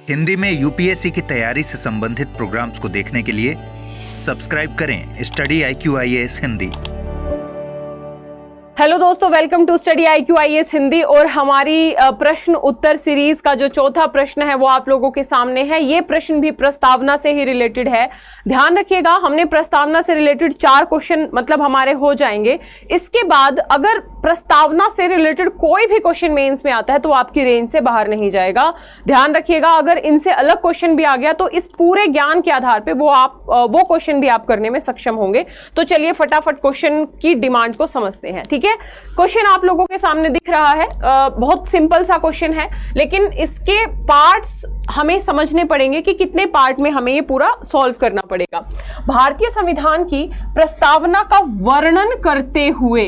हिंदी में यूपीएससी की तैयारी से संबंधित प्रोग्राम्स को देखने के लिए सब्सक्राइब करें स्टडी IQ-IAS हिंदी। हेलो दोस्तों, welcome to study IQ-IAS Hindi. और हमारी प्रश्न उत्तर सीरीज का जो चौथा प्रश्न है वो आप लोगों के सामने है। ये प्रश्न भी प्रस्तावना से ही रिलेटेड है। ध्यान रखिएगा, हमने प्रस्तावना से रिलेटेड 4 क्वेश्चन मतलब हमारे हो जाएंगे। इसके बाद अगर प्रस्तावना से रिलेटेड कोई भी क्वेश्चन मेंस में आता है तो आपकी रेंज से बाहर नहीं जाएगा। ध्यान रखिएगा, अगर इनसे अलग क्वेश्चन भी आ गया तो इस पूरे ज्ञान के आधार पे वो क्वेश्चन भी आप करने में सक्षम होंगे। तो चलिए फटाफट क्वेश्चन की डिमांड को समझते हैं। ठीक है, क्वेश्चन आप लोगों के सामने दिख रहा है। बहुत सिंपल सा क्वेश्चन है, लेकिन इसके पार्ट्स हमें समझने पड़ेंगे कि कितने पार्ट में हमें ये पूरा सॉल्व करना पड़ेगा। भारतीय संविधान की प्रस्तावना का वर्णन करते हुए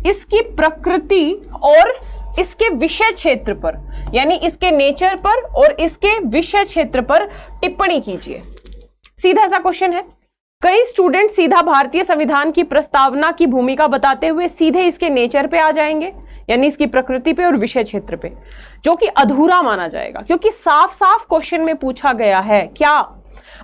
इसकी प्रकृति और इसके विषय क्षेत्र पर, यानी इसके नेचर पर और इसके विषय क्षेत्र पर टिप्पणी कीजिए। सीधा सा क्वेश्चन है। कई स्टूडेंट सीधा भारतीय संविधान की प्रस्तावना की भूमिका बताते हुए सीधे इसके नेचर पे आ जाएंगे, यानी इसकी प्रकृति पे और विषय क्षेत्र पे, जो कि अधूरा माना जाएगा, क्योंकि साफ साफ क्वेश्चन में पूछा गया है क्या,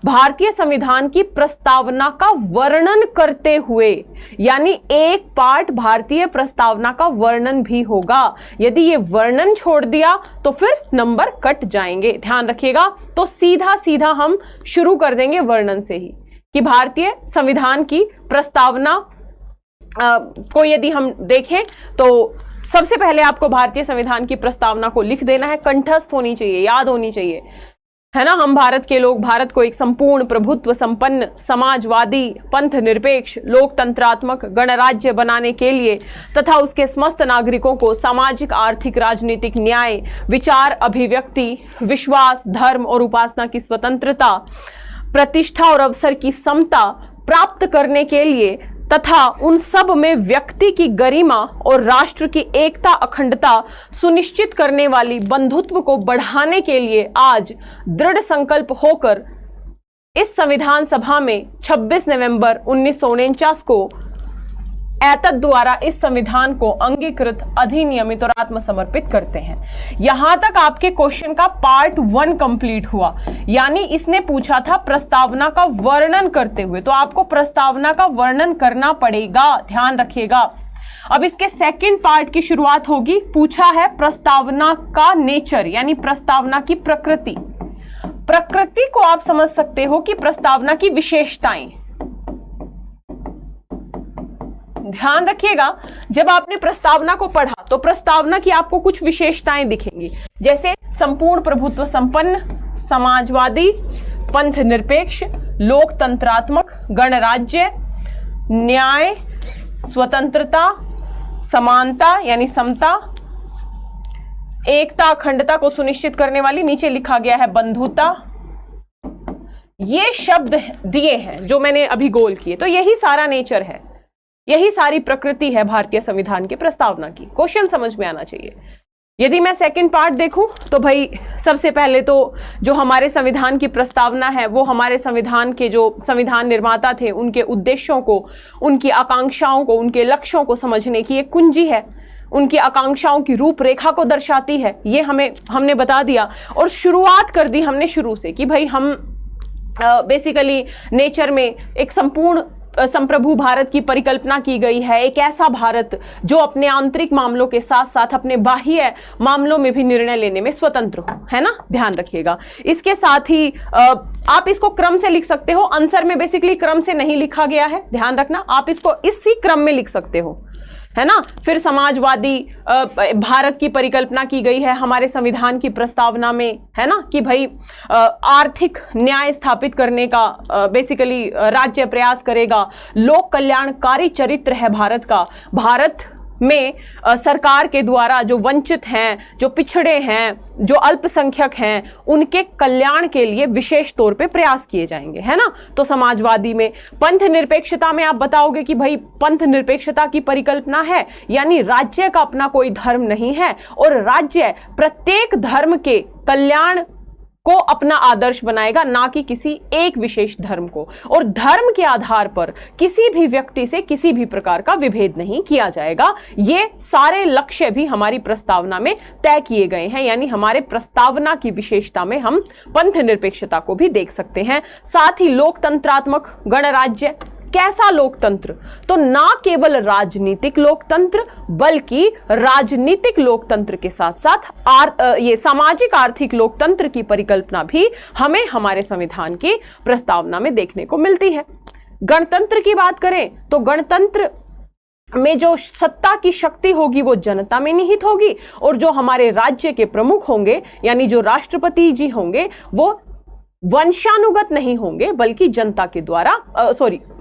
भारतीय संविधान की प्रस्तावना का वर्णन करते हुए, यानी एक पार्ट भारतीय प्रस्तावना का वर्णन भी होगा। यदि ये वर्णन छोड़ दिया तो फिर नंबर कट जाएंगे। ध्यान रखिएगा। तो सीधा सीधा हम शुरू कर देंगे वर्णन से ही कि भारतीय संविधान की प्रस्तावना को यदि हम देखें तो सबसे पहले आपको भारतीय संविधान की प्रस्तावना को लिख देना है, कंठस्थ होनी चाहिए, याद होनी चाहिए, है ना। हम भारत के लोग भारत को एक संपूर्ण प्रभुत्व संपन्न समाजवादी पंथ निरपेक्ष लोकतंत्रात्मक गणराज्य बनाने के लिए तथा उसके समस्त नागरिकों को सामाजिक आर्थिक राजनीतिक न्याय विचार अभिव्यक्ति विश्वास धर्म और उपासना की स्वतंत्रता प्रतिष्ठा और अवसर की समता प्राप्त करने के लिए तथा उन सब में व्यक्ति की गरिमा और राष्ट्र की एकता अखंडता सुनिश्चित करने वाली बंधुत्व को बढ़ाने के लिए आज दृढ़ संकल्प होकर इस संविधान सभा में 26 नवंबर 1949 को एतद द्वारा इस संविधान को अंगीकृत अधिनियमित और आत्मसमर्पित करते हैं। यहां तक आपके क्वेश्चन का पार्ट 1 कंप्लीट हुआ, यानी इसने पूछा था प्रस्तावना का वर्णन करते हुए, तो आपको प्रस्तावना का वर्णन करना पड़ेगा। ध्यान रखिएगा। अब इसके सेकंड पार्ट की शुरुआत होगी। पूछा है प्रस्तावना का नेचर, यानी प्रस्तावना की प्रकृति। प्रकृति को आप समझ सकते हो कि प्रस्तावना की विशेषताएं। ध्यान रखिएगा, जब आपने प्रस्तावना को पढ़ा तो प्रस्तावना की आपको कुछ विशेषताएं दिखेंगी, जैसे संपूर्ण प्रभुत्व संपन्न समाजवादी पंथ निरपेक्ष लोकतंत्रात्मक गणराज्य न्याय स्वतंत्रता समानता यानी समता एकता अखंडता को सुनिश्चित करने वाली, नीचे लिखा गया है बंधुता। ये शब्द दिए हैं जो मैंने अभी गोल किए। तो यही सारा नेचर है, यही सारी प्रकृति है भारतीय संविधान की प्रस्तावना की। क्वेश्चन समझ में आना चाहिए। यदि मैं सेकंड पार्ट देखूं तो भाई सबसे पहले तो जो हमारे संविधान की प्रस्तावना है वो हमारे संविधान के जो संविधान निर्माता थे उनके उद्देश्यों को, उनकी आकांक्षाओं को, उनके लक्ष्यों को समझने की एक कुंजी है। उनकी आकांक्षाओं की रूपरेखा को दर्शाती है। ये हमने बता दिया और शुरुआत कर दी हमने शुरू से कि भाई हम बेसिकली नेचर में एक संपूर्ण संप्रभु भारत की परिकल्पना की गई है। एक ऐसा भारत जो अपने आंतरिक मामलों के साथ साथ अपने बाह्य मामलों में भी निर्णय लेने में स्वतंत्र हो, है ना। ध्यान रखिएगा। इसके साथ ही आप इसको क्रम से लिख सकते हो। आंसर में बेसिकली क्रम से नहीं लिखा गया है, ध्यान रखना। आप इसको इसी क्रम में लिख सकते हो, है ना। फिर समाजवादी भारत की परिकल्पना की गई है हमारे संविधान की प्रस्तावना में, है ना, कि भाई आर्थिक न्याय स्थापित करने का बेसिकली राज्य प्रयास करेगा। लोक कल्याणकारी चरित्र है भारत का। भारत में सरकार के द्वारा जो वंचित हैं, जो पिछड़े हैं, जो अल्पसंख्यक हैं, उनके कल्याण के लिए विशेष तौर पे प्रयास किए जाएंगे, है ना। तो समाजवादी में पंथ निरपेक्षता में आप बताओगे कि भाई पंथ निरपेक्षता की परिकल्पना है, यानी राज्य का अपना कोई धर्म नहीं है और राज्य प्रत्येक धर्म के कल्याण को अपना आदर्श बनाएगा, ना कि किसी एक विशेष धर्म को। और धर्म के आधार पर किसी भी व्यक्ति से किसी भी प्रकार का विभेद नहीं किया जाएगा। ये सारे लक्ष्य भी हमारी प्रस्तावना में तय किए गए हैं, यानी हमारे प्रस्तावना की विशेषता में हम पंथ निरपेक्षता को भी देख सकते हैं। साथ ही लोकतंत्रात्मक गणराज्य, कैसा लोकतंत्र? तो ना केवल राजनीतिक लोकतंत्र बल्कि राजनीतिक लोकतंत्र के साथ साथ ये सामाजिक आर्थिक लोकतंत्र की परिकल्पना भी हमें हमारे संविधान की प्रस्तावना में देखने को मिलती है। गणतंत्र की बात करें तो गणतंत्र में जो सत्ता की शक्ति होगी वो जनता में निहित होगी, और जो हमारे राज्य के प्रमुख होंगे यानी जो राष्ट्रपति जी होंगे वो वंशानुगत नहीं होंगे बल्कि जनता के द्वारा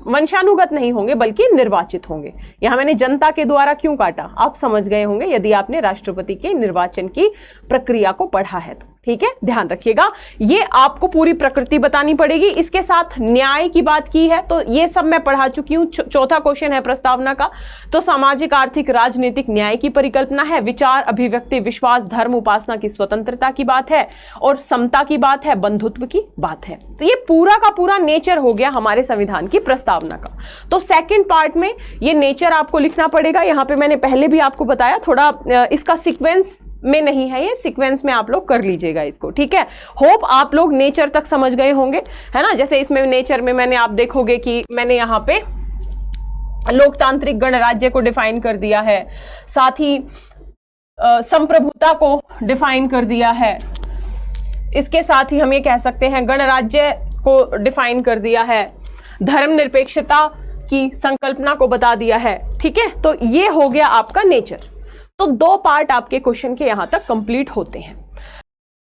वंशानुगत नहीं होंगे बल्कि निर्वाचित होंगे। यहां मैंने जनता के द्वारा क्यों काटा, आप समझ गए होंगे यदि आपने राष्ट्रपति के निर्वाचन की प्रक्रिया को पढ़ा है तो। ठीक है, ध्यान रखिएगा, ये आपको पूरी प्रकृति बतानी पड़ेगी। इसके साथ न्याय की बात की है तो ये सब मैं पढ़ा चुकी हूं। चौथा क्वेश्चन है प्रस्तावना का, तो सामाजिक आर्थिक राजनीतिक न्याय की परिकल्पना है, विचार अभिव्यक्ति विश्वास धर्म उपासना की स्वतंत्रता की बात है, और समता की बात है, बंधुत्व की बात है। तो ये पूरा का पूरा नेचर हो गया हमारे संविधान की प्रस्तावना का। तो सेकंड पार्ट में ये नेचर आपको लिखना पड़ेगा। यहां पे मैंने पहले भी आपको बताया, थोड़ा इसका सीक्वेंस में नहीं है, ये सीक्वेंस में आप लोग कर लीजिएगा इसको। ठीक है, होप आप लोग नेचर तक समझ गए होंगे, है ना। जैसे इसमें नेचर में मैंने आप देखोगे कि मैंने यहाँ पे लोकतांत्रिक गणराज्य को डिफाइन कर दिया है, साथ ही संप्रभुता को डिफाइन कर दिया है। इसके साथ ही हम ये कह सकते हैं गणराज्य को डिफाइन कर दिया है, धर्मनिरपेक्षता की संकल्पना को बता दिया है। ठीक है, तो ये हो गया आपका नेचर। तो दो पार्ट आपके क्वेश्चन के यहां तक कंप्लीट होते हैं।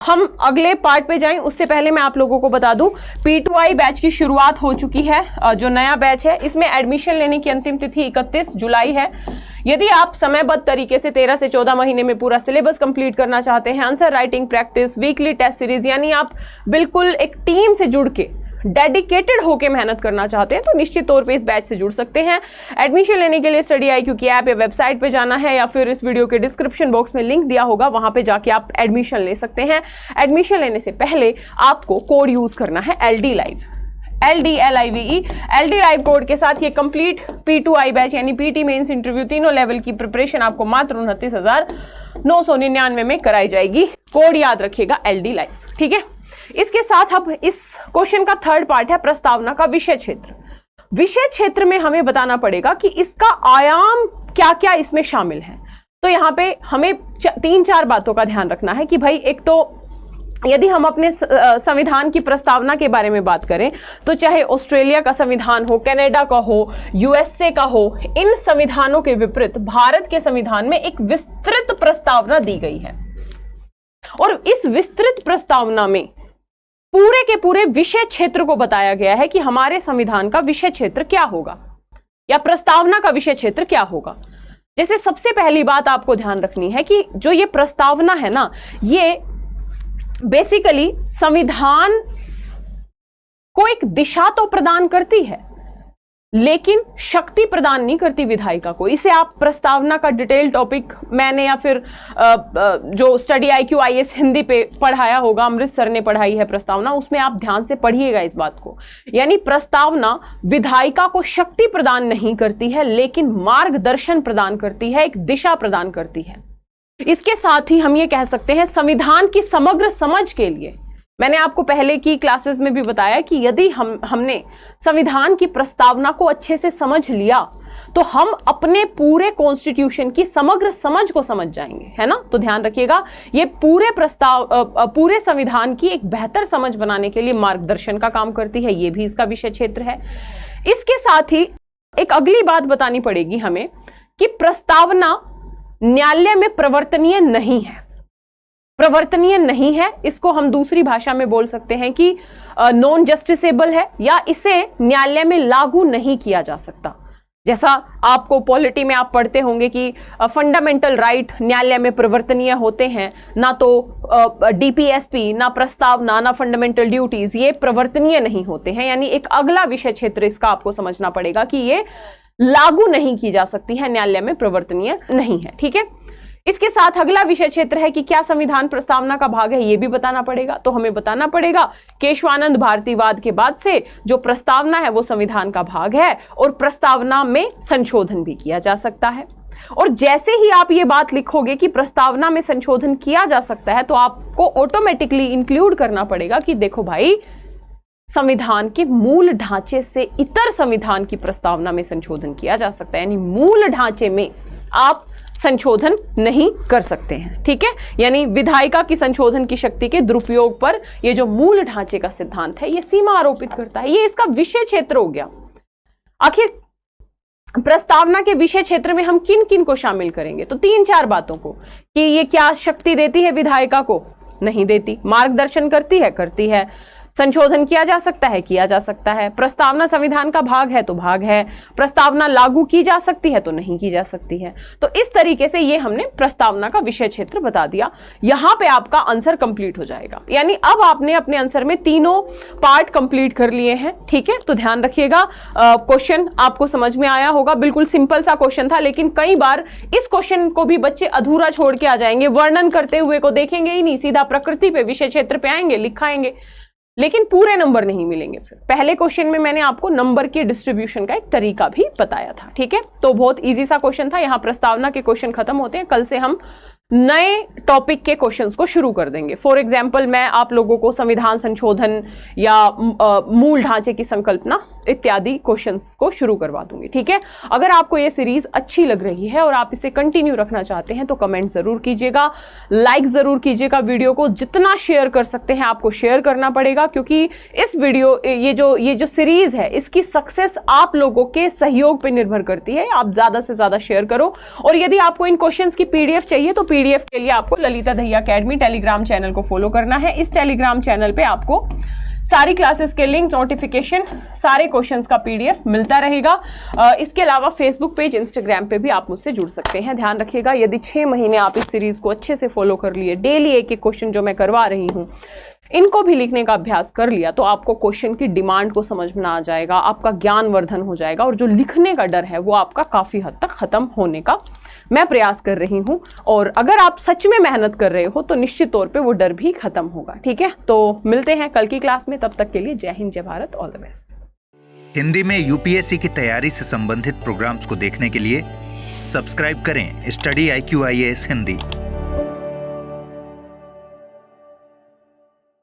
हम अगले पार्ट पे जाएं उससे पहले मैं आप लोगों को बता दूं, P2I बैच की शुरुआत हो चुकी है। जो नया बैच है इसमें एडमिशन लेने की अंतिम तिथि 31 जुलाई है। यदि आप समयबद्ध तरीके से 13 से 14 महीने में पूरा सिलेबस कंप्लीट करना चाहते हैं, answer writing practice, weekly test series, यानी आप बिल्कुल एक टीम से जुड़ के डेडिकेटेड होकर मेहनत करना चाहते हैं, तो निश्चित तौर पे इस बैच से जुड़ सकते हैं। एडमिशन लेने के लिए स्टडी IQ की ऐप या वेबसाइट पे जाना है, या फिर इस वीडियो के डिस्क्रिप्शन बॉक्स में लिंक दिया होगा, वहां पे जाके आप एडमिशन ले सकते हैं। एडमिशन लेने से पहले आपको कोड यूज करना है LD Live, LDLIVE। LD Live code के साथ ये कंप्लीट P2I बैच यानी PT मेंस इंटरव्यू तीनों लेवल की प्रिपरेशन आपको मात्र 29,999 में कराई जाएगी। कोड याद रखिएगा LD Live। ठीक है, इसके साथ अब इस क्वेश्चन का थर्ड पार्ट है प्रस्तावना का विषय क्षेत्र। विषय क्षेत्र में हमें बताना पड़ेगा कि इसका आयाम क्या क्या इसमें शामिल है। तो यहां पे हमें 3-4 बातों का ध्यान रखना है कि भाई, एक तो यदि हम अपने संविधान की प्रस्तावना के बारे में बात करें तो चाहे ऑस्ट्रेलिया का संविधान हो, कनाडा का हो, USA का हो, इन संविधानों के विपरीत भारत के संविधान में एक विस्तृत प्रस्तावना दी गई है, और इस विस्तृत प्रस्तावना में पूरे के पूरे विषय क्षेत्र को बताया गया है कि हमारे संविधान का विषय क्षेत्र क्या होगा या प्रस्तावना का विषय क्षेत्र क्या होगा। जैसे सबसे पहली बात आपको ध्यान रखनी है कि जो ये प्रस्तावना है ना, ये बेसिकली संविधान को एक दिशा तो प्रदान करती है लेकिन शक्ति प्रदान नहीं करती विधायिका को। इसे आप प्रस्तावना का डिटेल टॉपिक मैंने या फिर जो स्टडी IQ IAS हिंदी पे पढ़ाया होगा, अमृत सर ने पढ़ाई है प्रस्तावना, उसमें आप ध्यान से पढ़िएगा इस बात को। यानी प्रस्तावना विधायिका को शक्ति प्रदान नहीं करती है लेकिन मार्गदर्शन प्रदान करती है, एक दिशा प्रदान करती है। इसके साथ ही हम ये कह सकते हैं संविधान की समग्र समझ के लिए, मैंने आपको पहले की क्लासेस में भी बताया कि यदि हमने संविधान की प्रस्तावना को अच्छे से समझ लिया तो हम अपने पूरे कॉन्स्टिट्यूशन की समग्र समझ को समझ जाएंगे, है ना। तो ध्यान रखिएगा, ये पूरे संविधान की एक बेहतर समझ बनाने के लिए मार्गदर्शन का काम करती है, ये भी इसका विषय क्षेत्र है। इसके साथ ही एक अगली बात बतानी पड़ेगी हमें कि प्रस्तावना न्यायालय में प्रवर्तनीय नहीं है। प्रवर्तनीय नहीं है, इसको हम दूसरी भाषा में बोल सकते हैं कि नॉन जस्टिसेबल है, या इसे न्यायालय में लागू नहीं किया जा सकता। जैसा आपको पॉलिटी में आप पढ़ते होंगे कि फंडामेंटल राइट न्यायालय में प्रवर्तनीय होते हैं, ना तो DPSP, ना प्रस्तावना, ना फंडामेंटल ड्यूटीज, ये प्रवर्तनीय नहीं होते हैं। यानी एक अगला विषय क्षेत्र इसका आपको समझना पड़ेगा कि ये लागू नहीं की जा सकती है, न्यायालय में प्रवर्तनीय नहीं है। ठीक है, इसके साथ अगला विषय क्षेत्र है कि क्या संविधान प्रस्तावना का भाग है, ये भी बताना पड़ेगा। तो हमें बताना पड़ेगा केशवानंद भारतीवाद के बाद से जो प्रस्तावना है वो संविधान का भाग है और प्रस्तावना में संशोधन भी किया जा सकता है। और जैसे ही आप ये बात लिखोगे कि प्रस्तावना में संशोधन किया जा सकता है, तो आपको ऑटोमेटिकली इंक्लूड करना पड़ेगा कि देखो भाई, संविधान के मूल ढांचे से इतर संविधान की प्रस्तावना में संशोधन किया जा सकता है, यानी मूल ढांचे में आप संशोधन नहीं कर सकते हैं। ठीक है, यानी विधायिका की संशोधन की शक्ति के दुरुपयोग पर यह जो मूल ढांचे का सिद्धांत है, यह सीमा आरोपित करता है। ये इसका विषय क्षेत्र हो गया। आखिर प्रस्तावना के विषय क्षेत्र में हम किन किन को शामिल करेंगे? तो 3-4 बातों को, कि ये क्या शक्ति देती है विधायिका को? नहीं देती। मार्गदर्शन करती है? करती है। संशोधन किया जा सकता है? किया जा सकता है। प्रस्तावना संविधान का भाग है? तो भाग है। प्रस्तावना लागू की जा सकती है? तो नहीं की जा सकती है। तो इस तरीके से ये हमने प्रस्तावना का विषय क्षेत्र बता दिया। यहां पे आपका आंसर कंप्लीट हो जाएगा, यानी अब आपने अपने आंसर में तीनों पार्ट कंप्लीट कर लिए हैं। ठीक है, तो ध्यान रखिएगा। क्वेश्चन आपको समझ में आया होगा। बिल्कुल सिंपल सा क्वेश्चन था, लेकिन कई बार इस क्वेश्चन को भी बच्चे अधूरा छोड़ के आ जाएंगे, वर्णन करते हुए को देखेंगे ही नहीं, सीधा प्रकृति पे, विषय क्षेत्र पे आएंगे, लिखाएंगे, लेकिन पूरे नंबर नहीं मिलेंगे। फिर पहले क्वेश्चन में मैंने आपको नंबर के डिस्ट्रीब्यूशन का एक तरीका भी बताया था। ठीक है, तो बहुत इजी सा क्वेश्चन था। यहां प्रस्तावना के क्वेश्चन खत्म होते हैं। कल से हम नए टॉपिक के क्वेश्चंस को शुरू कर देंगे। फॉर एग्जांपल, मैं आप लोगों को संविधान संशोधन या मूल ढांचे की संकल्पना इत्यादि क्वेश्चंस को शुरू करवा दूंगी। ठीक है, अगर आपको ये सीरीज अच्छी लग रही है और आप इसे कंटिन्यू रखना चाहते हैं तो कमेंट जरूर कीजिएगा, लाइक जरूर कीजिएगा। वीडियो को जितना शेयर कर सकते हैं आपको शेयर करना पड़ेगा, क्योंकि इस वीडियो ये जो सीरीज है, इसकी सक्सेस आप लोगों के सहयोग पर निर्भर करती है। आप ज्यादा से ज्यादा शेयर करो। और यदि आपको इन क्वेश्चंस की पीडीएफ चाहिए तो पीडीएफ के लिए आपको Lalita Dahiya academy Telegram channel को फॉलो करना है। इस टेलीग्राम चैनल पे आपको सारी क्लासेस के लिंक, नोटिफिकेशन, सारे क्वेश्चंस का पीडीएफ मिलता रहेगा। इसके अलावा फेसबुक पेज, इंस्टाग्राम पे भी आप मुझसे जुड़ सकते हैं। ध्यान रखिएगा, यदि 6 महीने आप इस सीरीज को अच्छे से फॉलो कर लिए, डेली एक एक क्वेश्चन जो मैं करवा रही हूं इनको भी लिखने का अभ्यास कर लिया, तो आपको क्वेश्चन की डिमांड को समझ में आ जाएगा, आपका ज्ञान वर्धन हो जाएगा और जो लिखने का डर है वो आपका काफी हद तक खत्म होने का मैं प्रयास कर रही हूं। और अगर आप सच में मेहनत कर रहे हो तो निश्चित तौर पे वो डर भी खत्म होगा। ठीक है, तो मिलते हैं कल की क्लास में। तब तक के लिए जय हिंद, जय Bharat, all the best. Hindi में यूपीएससी की तैयारी से संबंधित प्रोग्राम्स को देखने के लिए सब्सक्राइब करें स्टडी IQ IAS हिंदी।